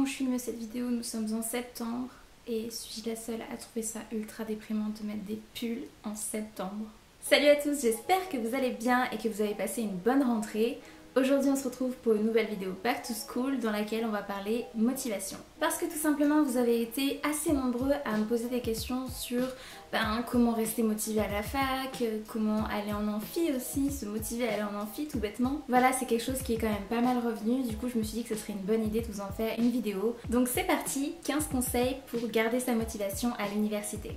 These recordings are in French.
je filme cette vidéo, nous sommes en septembre et suis-je la seule à trouver ça ultra déprimant de mettre des pulls en septembre? Salut à tous, j'espère que vous allez bien et que vous avez passé une bonne rentrée. Aujourd'hui on se retrouve pour une nouvelle vidéo Back to School dans laquelle on va parler motivation. Parce que tout simplement vous avez été assez nombreux à me poser des questions sur comment rester motivé à la fac, comment aller en amphi aussi, se motiver à aller en amphi tout bêtement. Voilà, c'est quelque chose qui est quand même pas mal revenu, du coup je me suis dit que ce serait une bonne idée de vous en faire une vidéo. Donc c'est parti, 15 conseils pour garder sa motivation à l'université.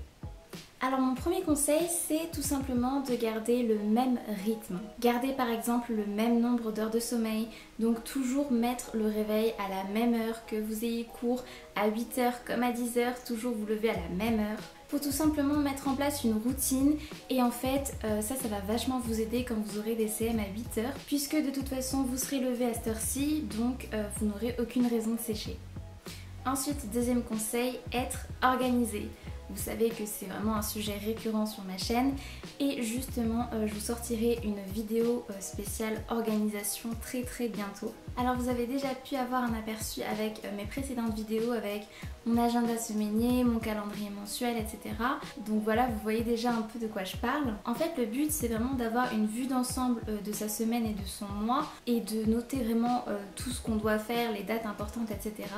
Alors mon premier conseil, c'est tout simplement de garder le même rythme. Garder par exemple le même nombre d'heures de sommeil, donc toujours mettre le réveil à la même heure, que vous ayez cours à 8h comme à 10h, toujours vous lever à la même heure. Faut tout simplement mettre en place une routine et en fait ça va vachement vous aider quand vous aurez des CM à 8h puisque de toute façon vous serez levé à cette heure-ci, donc vous n'aurez aucune raison de sécher. Ensuite, deuxième conseil, être organisé. Vous savez que c'est vraiment un sujet récurrent sur ma chaîne et justement je vous sortirai une vidéo spéciale organisation très bientôt. Alors vous avez déjà pu avoir un aperçu avec mes précédentes vidéos avec mon agenda semainier, mon calendrier mensuel, etc. Donc voilà, vous voyez déjà un peu de quoi je parle. En fait le but c'est vraiment d'avoir une vue d'ensemble de sa semaine et de son mois et de noter vraiment tout ce qu'on doit faire, les dates importantes, etc.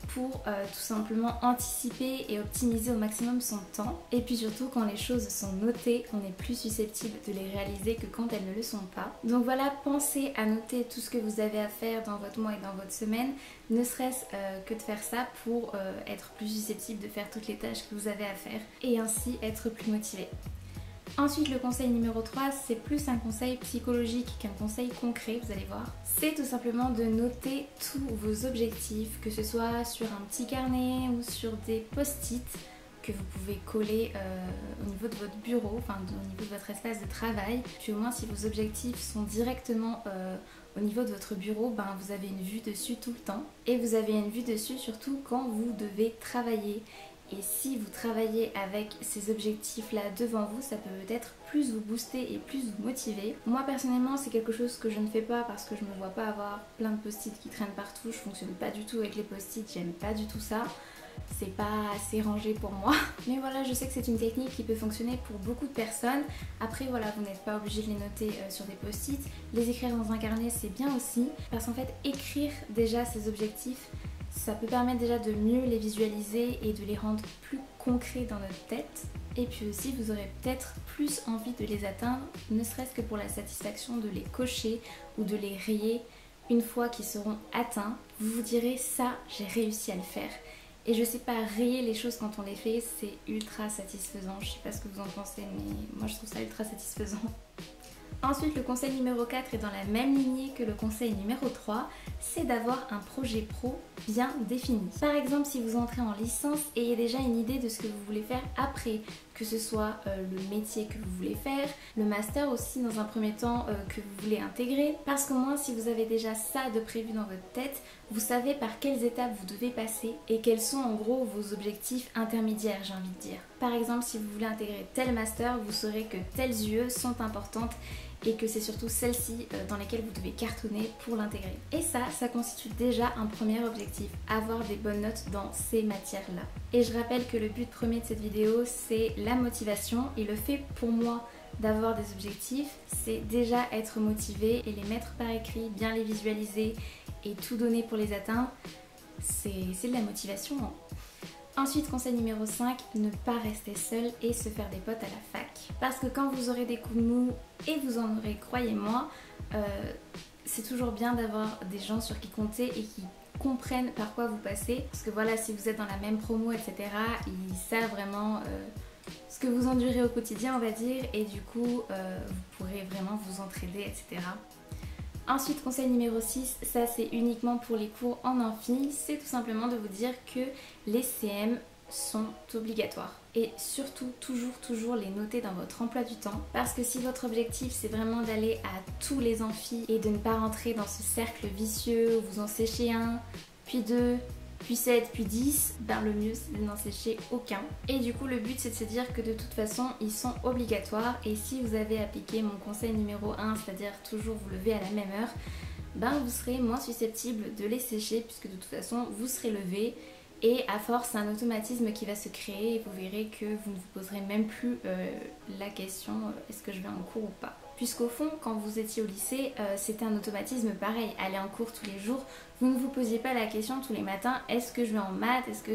pour tout simplement anticiper et optimiser au maximum son temps. Et puis surtout quand les choses sont notées, on est plus susceptible de les réaliser que quand elles ne le sont pas. Donc voilà, pensez à noter tout ce que vous avez à faire dans votre mois et dans votre semaine, ne serait-ce que de faire ça pour être plus susceptible de faire toutes les tâches que vous avez à faire et ainsi être plus motivé. Ensuite, le conseil numéro 3, c'est plus un conseil psychologique qu'un conseil concret, vous allez voir. C'est tout simplement de noter tous vos objectifs, que ce soit sur un petit carnet ou sur des post-it que vous pouvez coller au niveau de votre bureau, enfin au niveau de votre espace de travail. Puis au moins si vos objectifs sont directement au niveau de votre bureau, vous avez une vue dessus tout le temps. Et vous avez une vue dessus surtout quand vous devez travailler. Et si vous travaillez avec ces objectifs là devant vous, ça peut peut-être plus vous booster et plus vous motiver. Moi personnellement c'est quelque chose que je ne fais pas parce que je ne me vois pas avoir plein de post-it qui traînent partout. Je fonctionne pas du tout avec les post-it, j'aime pas du tout ça. C'est pas assez rangé pour moi. Mais voilà, je sais que c'est une technique qui peut fonctionner pour beaucoup de personnes. Après voilà, vous n'êtes pas obligé de les noter sur des post-it. Les écrire dans un carnet c'est bien aussi. Parce qu'en fait écrire déjà ces objectifs, ça peut permettre déjà de mieux les visualiser et de les rendre plus concrets dans notre tête. Et puis aussi vous aurez peut-être plus envie de les atteindre, ne serait-ce que pour la satisfaction de les cocher ou de les rayer. Une fois qu'ils seront atteints, vous vous direz ça, j'ai réussi à le faire. Et je sais pas, rayer les choses quand on les fait, c'est ultra satisfaisant. Je sais pas ce que vous en pensez, mais moi je trouve ça ultra satisfaisant. Ensuite, le conseil numéro 4 est dans la même lignée que le conseil numéro 3, c'est d'avoir un projet pro bien défini. Par exemple, si vous entrez en licence, ayez déjà une idée de ce que vous voulez faire après, que ce soit le métier que vous voulez faire, le master aussi dans un premier temps que vous voulez intégrer, parce qu'au moins si vous avez déjà ça de prévu dans votre tête, vous savez par quelles étapes vous devez passer et quels sont en gros vos objectifs intermédiaires, j'ai envie de dire. Par exemple, si vous voulez intégrer tel master, vous saurez que telles UE sont importantes et que c'est surtout celles-ci dans lesquelles vous devez cartonner pour l'intégrer. Et ça constitue déjà un premier objectif, avoir des bonnes notes dans ces matières-là. Et je rappelle que le but premier de cette vidéo, c'est la motivation et le fait pour moi d'avoir des objectifs, c'est déjà être motivé et les mettre par écrit, bien les visualiser et tout donner pour les atteindre, c'est de la motivation. Ensuite, conseil numéro 5, ne pas rester seul et se faire des potes à la fac. Parce que quand vous aurez des coups de mou, et vous en aurez, croyez-moi, c'est toujours bien d'avoir des gens sur qui compter et qui comprennent par quoi vous passez. Parce que voilà, si vous êtes dans la même promo, etc., ils savent vraiment ce que vous endurez au quotidien, on va dire, et du coup, vous pourrez vraiment vous entraider, etc. Ensuite, conseil numéro 6, ça c'est uniquement pour les cours en amphi, c'est tout simplement de vous dire que les CM sont obligatoires. Et surtout, toujours les noter dans votre emploi du temps. Parce que si votre objectif c'est vraiment d'aller à tous les amphis et de ne pas rentrer dans ce cercle vicieux où vous en séchez un, puis deux, puis 7, puis 10, le mieux c'est de n'en sécher aucun. Et du coup le but c'est de se dire que de toute façon ils sont obligatoires et si vous avez appliqué mon conseil numéro 1, c'est-à-dire toujours vous lever à la même heure, ben vous serez moins susceptible de les sécher puisque de toute façon vous serez levé et à force c'est un automatisme qui va se créer et vous verrez que vous ne vous poserez même plus la question est-ce que je vais en cours ou pas. Puisqu'au fond, quand vous étiez au lycée, c'était un automatisme pareil, aller en cours tous les jours, vous ne vous posiez pas la question tous les matins, est-ce que je vais en maths, est-ce que...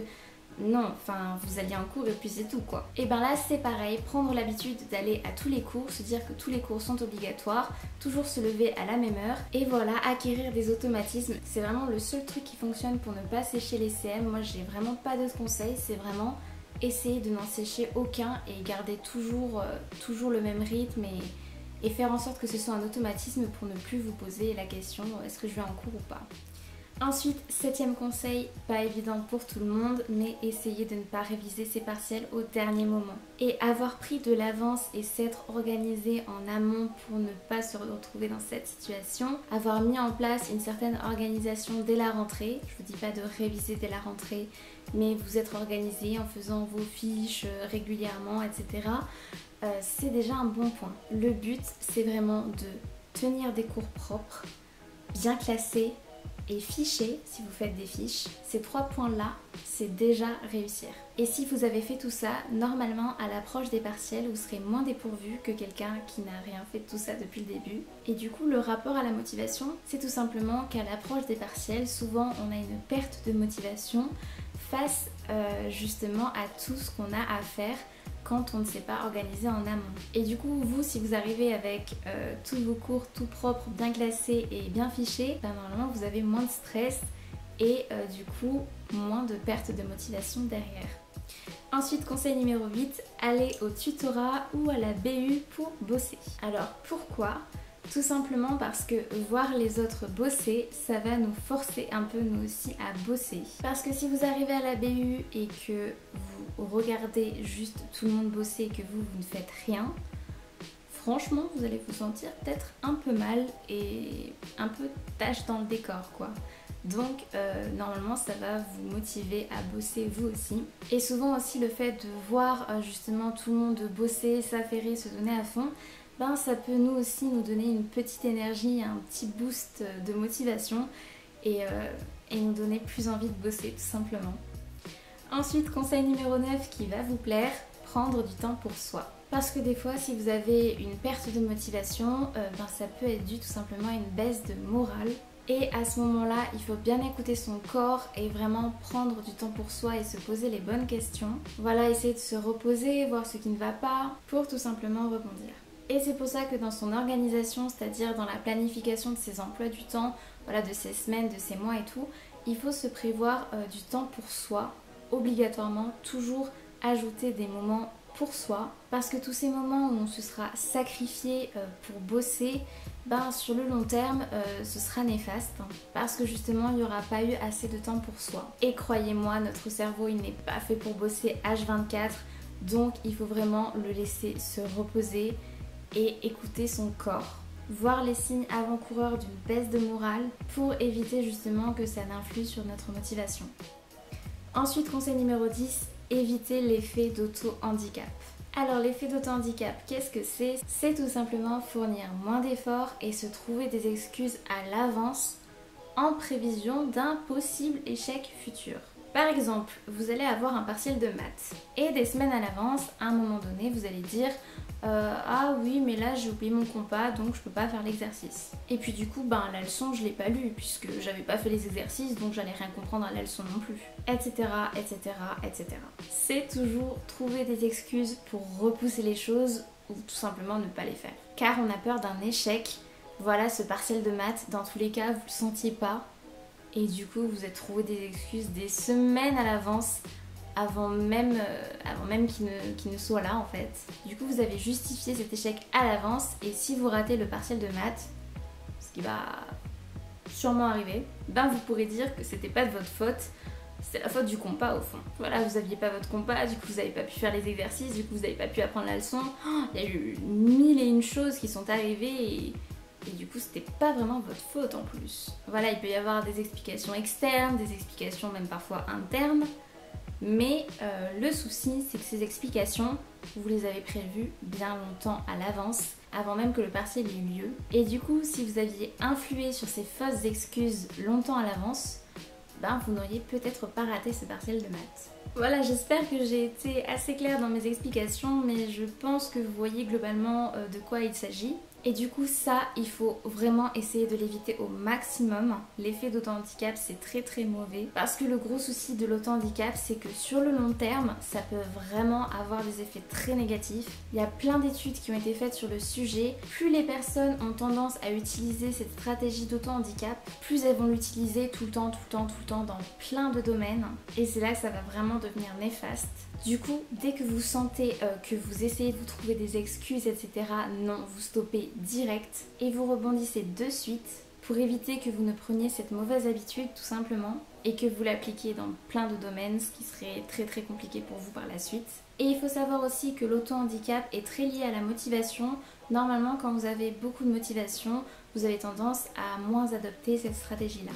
Non, enfin, vous alliez en cours et puis c'est tout quoi. Et ben là, c'est pareil, prendre l'habitude d'aller à tous les cours, se dire que tous les cours sont obligatoires, toujours se lever à la même heure, et voilà, acquérir des automatismes. C'est vraiment le seul truc qui fonctionne pour ne pas sécher les CM. Moi, j'ai vraiment pas d'autres conseils, c'est vraiment essayer de n'en sécher aucun et garder toujours le même rythme et faire en sorte que ce soit un automatisme pour ne plus vous poser la question est-ce que je vais en cours ou pas. Ensuite, 7e conseil, pas évident pour tout le monde, mais essayez de ne pas réviser ses partiels au dernier moment. Et avoir pris de l'avance et s'être organisé en amont pour ne pas se retrouver dans cette situation, avoir mis en place une certaine organisation dès la rentrée, je vous dis pas de réviser dès la rentrée, mais vous être organisé en faisant vos fiches régulièrement, etc. C'est déjà un bon point. Le but, c'est vraiment de tenir des cours propres, bien classés et fichés, si vous faites des fiches. Ces 3 points-là, c'est déjà réussir. Et si vous avez fait tout ça, normalement, à l'approche des partiels, vous serez moins dépourvu que quelqu'un qui n'a rien fait de tout ça depuis le début. Et du coup, le rapport à la motivation, c'est tout simplement qu'à l'approche des partiels, souvent, on a une perte de motivation face justement à tout ce qu'on a à faire quand on ne s'est pas organisé en amont. Et du coup, vous, si vous arrivez avec tous vos cours tout propres, bien classés et bien fichés, ben, normalement vous avez moins de stress et du coup moins de perte de motivation derrière. Ensuite, conseil numéro 8, allez au tutorat ou à la BU pour bosser. Alors pourquoi ? Tout simplement parce que voir les autres bosser, ça va nous forcer un peu nous aussi à bosser. Parce que si vous arrivez à la BU et que vous regardez juste tout le monde bosser et que vous ne faites rien, franchement vous allez vous sentir peut-être un peu mal et un peu tâche dans le décor quoi. Donc normalement ça va vous motiver à bosser vous aussi. Et souvent aussi le fait de voir justement tout le monde bosser, s'affairer, se donner à fond, ben, ça peut nous aussi nous donner une petite énergie, un petit boost de motivation et nous donner plus envie de bosser tout simplement. Ensuite, conseil numéro 9 qui va vous plaire, prendre du temps pour soi. Parce que des fois, si vous avez une perte de motivation, ben, ça peut être dû tout simplement à une baisse de morale. Et à ce moment-là, il faut bien écouter son corps et vraiment prendre du temps pour soi et se poser les bonnes questions. Voilà, essayer de se reposer, voir ce qui ne va pas pour tout simplement rebondir. Et c'est pour ça que dans son organisation, c'est-à-dire dans la planification de ses emplois du temps, voilà, de ses semaines, de ses mois et tout, il faut se prévoir du temps pour soi, obligatoirement, toujours ajouter des moments pour soi, parce que tous ces moments où on se sera sacrifié pour bosser, ben, sur le long terme, ce sera néfaste, hein, parce que justement, il n'y aura pas eu assez de temps pour soi. Et croyez-moi, notre cerveau, il n'est pas fait pour bosser H24, donc il faut vraiment le laisser se reposer et écouter son corps. Voir les signes avant-coureurs d'une baisse de morale pour éviter justement que ça n'influe sur notre motivation. Ensuite, conseil numéro 10, éviter l'effet d'auto-handicap. Alors l'effet d'auto-handicap, qu'est-ce que c'est ? C'est tout simplement fournir moins d'efforts et se trouver des excuses à l'avance en prévision d'un possible échec futur. Par exemple, vous allez avoir un partiel de maths et des semaines à l'avance, à un moment donné, vous allez dire ah oui mais là j'ai oublié mon compas donc je peux pas faire l'exercice. Et puis du coup ben la leçon je l'ai pas lue puisque j'avais pas fait les exercices donc j'allais rien comprendre à la leçon non plus, etc. etc. etc. C'est toujours trouver des excuses pour repousser les choses ou tout simplement ne pas les faire. Car on a peur d'un échec. Voilà, ce partiel de maths, dans tous les cas vous le sentiez pas et du coup vous êtes trouvé des excuses des semaines à l'avance avant même qu'il ne soit là en fait. Du coup vous avez justifié cet échec à l'avance et si vous ratez le partiel de maths, ce qui va sûrement arriver, ben vous pourrez dire que c'était pas de votre faute, c'est la faute du compas au fond. Voilà, vous aviez pas votre compas, du coup vous n'avez pas pu faire les exercices, du coup vous n'avez pas pu apprendre la leçon. Il y a eu 1001 choses qui sont arrivées et du coup c'était pas vraiment votre faute en plus. Voilà, il peut y avoir des explications externes, des explications même parfois internes. Mais le souci, c'est que ces explications, vous les avez prévues bien longtemps à l'avance, avant même que le partiel ait eu lieu. Et du coup, si vous aviez influé sur ces fausses excuses longtemps à l'avance, ben vous n'auriez peut-être pas raté ce partiel de maths. Voilà, j'espère que j'ai été assez claire dans mes explications, mais je pense que vous voyez globalement de quoi il s'agit. Et du coup ça, il faut vraiment essayer de l'éviter au maximum. L'effet d'auto-handicap, c'est très mauvais. Parce que le gros souci de l'auto-handicap, c'est que sur le long terme, ça peut vraiment avoir des effets très négatifs. Il y a plein d'études qui ont été faites sur le sujet. Plus les personnes ont tendance à utiliser cette stratégie d'auto-handicap, plus elles vont l'utiliser tout le temps dans plein de domaines. Et c'est là que ça va vraiment devenir néfaste. Du coup, dès que vous sentez que vous essayez de vous trouver des excuses, etc., non, vous stoppez direct et vous rebondissez de suite pour éviter que vous ne preniez cette mauvaise habitude tout simplement et que vous l'appliquiez dans plein de domaines, ce qui serait très compliqué pour vous par la suite. Et il faut savoir aussi que l'auto-handicap est très lié à la motivation. Normalement, quand vous avez beaucoup de motivation, vous avez tendance à moins adopter cette stratégie-là.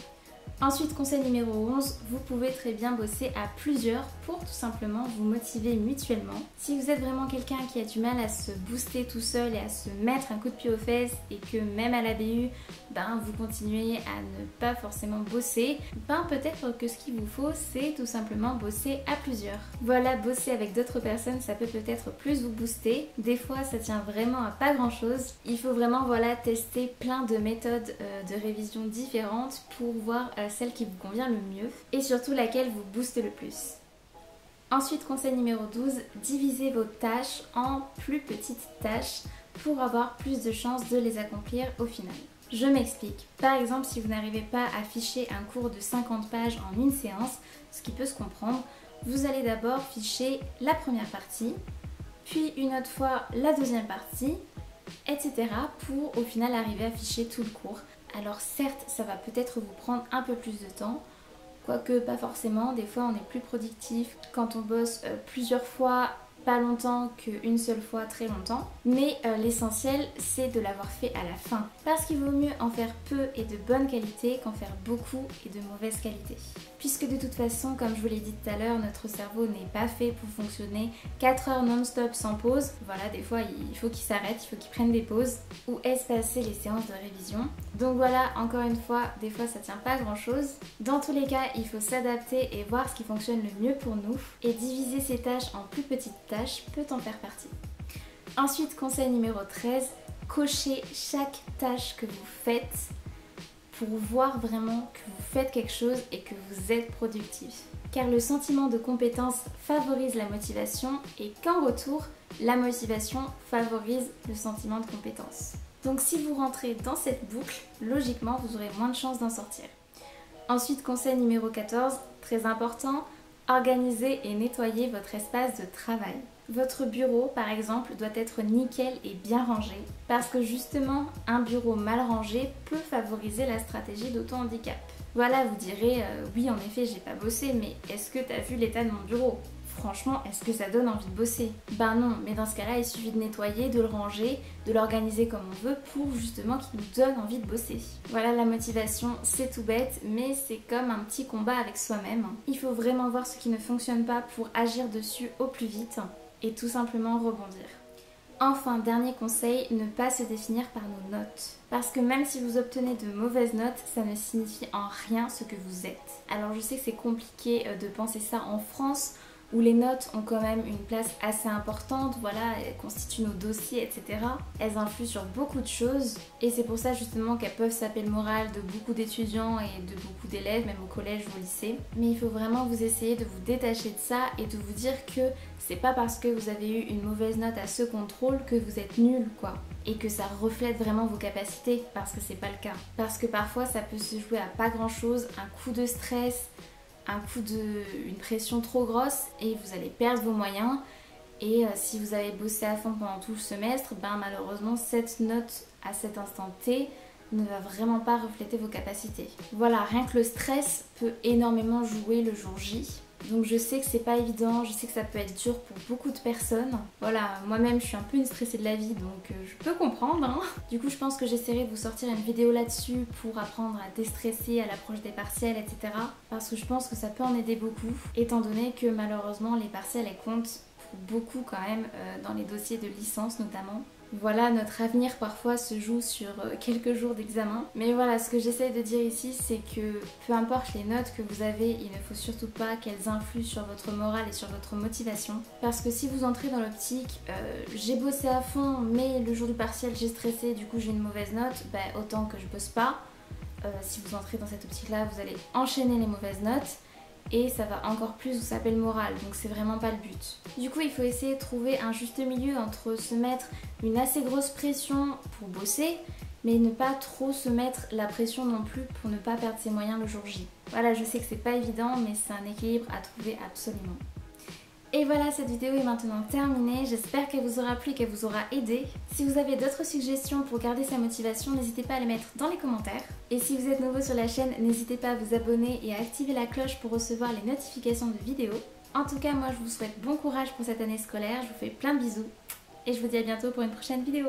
Ensuite, conseil numéro 11, vous pouvez très bien bosser à plusieurs pour tout simplement vous motiver mutuellement. Si vous êtes vraiment quelqu'un qui a du mal à se booster tout seul et à se mettre un coup de pied aux fesses et que même à la BU, vous continuez à ne pas forcément bosser, peut-être que ce qu'il vous faut, c'est tout simplement bosser à plusieurs. Voilà, bosser avec d'autres personnes, ça peut-être plus vous booster. Des fois, ça tient vraiment à pas grand-chose. Il faut vraiment tester plein de méthodes de révision différentes pour voir celle qui vous convient le mieux et surtout laquelle vous booste le plus. Ensuite, conseil numéro 12, divisez vos tâches en plus petites tâches pour avoir plus de chances de les accomplir au final. Je m'explique. Par exemple, si vous n'arrivez pas à ficher un cours de 50 pages en une séance, ce qui peut se comprendre, vous allez d'abord ficher la première partie, puis une autre fois la deuxième partie, etc. pour au final arriver à ficher tout le cours. Alors certes, ça va peut-être vous prendre un peu plus de temps, quoique pas forcément, des fois on est plus productif quand on bosse plusieurs fois, pas longtemps qu'une seule fois très longtemps, mais l'essentiel c'est de l'avoir fait à la fin, parce qu'il vaut mieux en faire peu et de bonne qualité qu'en faire beaucoup et de mauvaise qualité. Puisque de toute façon, comme je vous l'ai dit tout à l'heure, notre cerveau n'est pas fait pour fonctionner 4 heures non-stop sans pause. Voilà, des fois il faut qu'il s'arrête, il faut qu'il prenne des pauses ou espacer les séances de révision. Donc voilà, encore une fois, des fois ça tient pas à grand chose. Dans tous les cas, il faut s'adapter et voir ce qui fonctionne le mieux pour nous, et diviser ces tâches en plus petites tâches peut en faire partie. Ensuite, conseil numéro 13, cochez chaque tâche que vous faites pour voir vraiment que vous faites quelque chose et que vous êtes productif. Car le sentiment de compétence favorise la motivation et qu'en retour, la motivation favorise le sentiment de compétence. Donc si vous rentrez dans cette boucle, logiquement vous aurez moins de chances d'en sortir. Ensuite, conseil numéro 14, très important, organisez et nettoyez votre espace de travail. Votre bureau, par exemple, doit être nickel et bien rangé parce que justement, un bureau mal rangé peut favoriser la stratégie d'auto-handicap. Voilà, vous direz, oui en effet j'ai pas bossé, mais est-ce que t'as vu l'état de mon bureau ? Franchement, est-ce que ça donne envie de bosser ? Ben non, mais dans ce cas-là, il suffit de nettoyer, de le ranger, de l'organiser comme on veut pour justement qu'il nous donne envie de bosser. Voilà, la motivation, c'est tout bête, mais c'est comme un petit combat avec soi-même. Il faut vraiment voir ce qui ne fonctionne pas pour agir dessus au plus vite et tout simplement rebondir. Enfin, dernier conseil, ne pas se définir par nos notes. Parce que même si vous obtenez de mauvaises notes, ça ne signifie en rien ce que vous êtes. Alors je sais que c'est compliqué de penser ça en France, où les notes ont quand même une place assez importante, voilà, elles constituent nos dossiers, etc. Elles influent sur beaucoup de choses et c'est pour ça justement qu'elles peuvent saper le moral de beaucoup d'étudiants et de beaucoup d'élèves, même au collège ou au lycée. Mais il faut vraiment vous essayer de vous détacher de ça et de vous dire que c'est pas parce que vous avez eu une mauvaise note à ce contrôle que vous êtes nul, quoi. Et que ça reflète vraiment vos capacités, parce que c'est pas le cas. Parce que parfois ça peut se jouer à pas grand chose, un coup de stress, une pression trop grosse et vous allez perdre vos moyens. Et si vous avez bossé à fond pendant tout le semestre, malheureusement cette note à cet instant T ne va vraiment pas refléter vos capacités. Voilà, rien que le stress peut énormément jouer le jour J. Donc je sais que c'est pas évident, je sais que ça peut être dur pour beaucoup de personnes. Voilà, moi-même je suis un peu une stressée de la vie donc je peux comprendre hein. Du coup je pense que j'essaierai de vous sortir une vidéo là-dessus pour apprendre à déstresser à l'approche des partiels, etc. Parce que je pense que ça peut en aider beaucoup, étant donné que malheureusement les partiels elles comptent pour beaucoup quand même dans les dossiers de licence notamment. Voilà, notre avenir parfois se joue sur quelques jours d'examen. Mais voilà, ce que j'essaye de dire ici, c'est que peu importe les notes que vous avez, il ne faut surtout pas qu'elles influent sur votre morale et sur votre motivation. Parce que si vous entrez dans l'optique, j'ai bossé à fond, mais le jour du partiel j'ai stressé, du coup j'ai une mauvaise note, bah, autant que je bosse pas. Si vous entrez dans cette optique-là, vous allez enchaîner les mauvaises notes. Et ça va encore plus vous saper le moral, donc c'est vraiment pas le but. Du coup il faut essayer de trouver un juste milieu entre se mettre une assez grosse pression pour bosser, mais ne pas trop se mettre la pression non plus pour ne pas perdre ses moyens le jour J. Voilà, je sais que c'est pas évident, mais c'est un équilibre à trouver absolument. Et voilà, cette vidéo est maintenant terminée, j'espère qu'elle vous aura plu et qu'elle vous aura aidé. Si vous avez d'autres suggestions pour garder sa motivation, n'hésitez pas à les mettre dans les commentaires. Et si vous êtes nouveau sur la chaîne, n'hésitez pas à vous abonner et à activer la cloche pour recevoir les notifications de vidéos. En tout cas, moi je vous souhaite bon courage pour cette année scolaire, je vous fais plein de bisous et je vous dis à bientôt pour une prochaine vidéo.